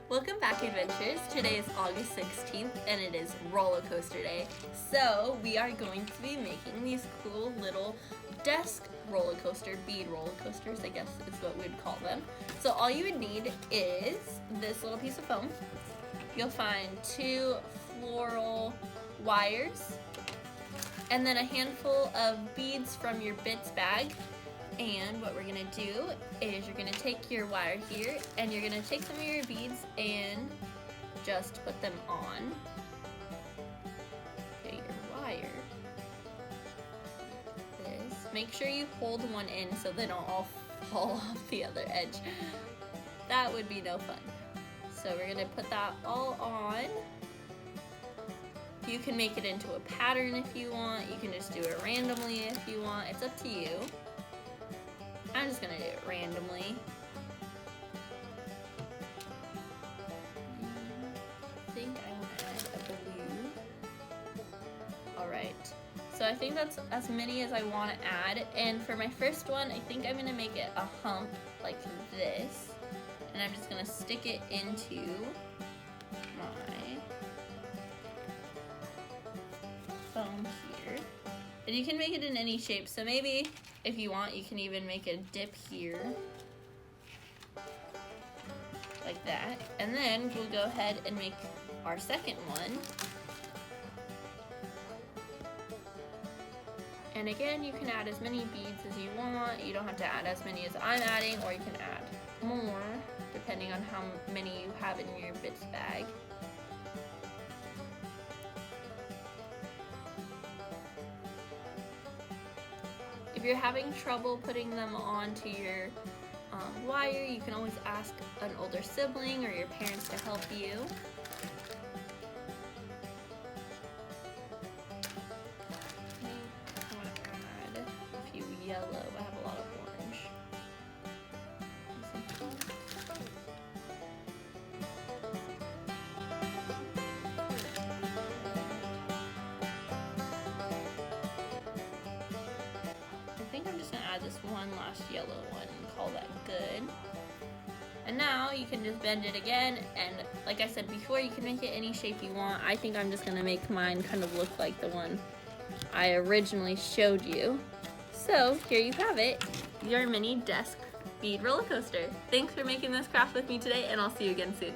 Welcome back, Adventures. Today is August 16th and it is roller coaster day. So we are going to be making these cool little desk roller coaster, bead roller coasters, I guess is what we'd call them. So all you would need is this little piece of foam. You'll find 2 floral wires and then a handful of beads from your bits bag. And what we're gonna do is you're gonna take your wire here and you're gonna take some of your beads and just put them on your wire. This. Make sure you hold one in so they don't all fall off the other edge. That would be no fun. So we're gonna put that all on. You can make it into a pattern if you want. You can just do it randomly if you want. It's up to you. I'm just gonna do it randomly. I think I want to add a blue. Alright, so I think that's as many as I want to add. And for my first one, I think I'm gonna make it a hump like this. And I'm just gonna stick it into my foam here. And you can make it in any shape, so maybe if you want, you can even make a dip here, like that. And then we'll go ahead and make our second one. And again, you can add as many beads as you want. You don't have to add as many as I'm adding, or you can add more, depending on how many you have in your bits bag. If you're having trouble putting them onto your wire, you can always ask an older sibling or your parents to help you. I want to add a few yellow. I have a lot of orange. I think I'm just gonna add this one last yellow one and call that good. And now you can just bend it again, and like I said before, you can make it any shape you want. I think I'm just gonna make mine kind of look like the one I originally showed you. So here you have it, your mini desk bead roller coaster. Thanks for making this craft with me today, and I'll see you again soon.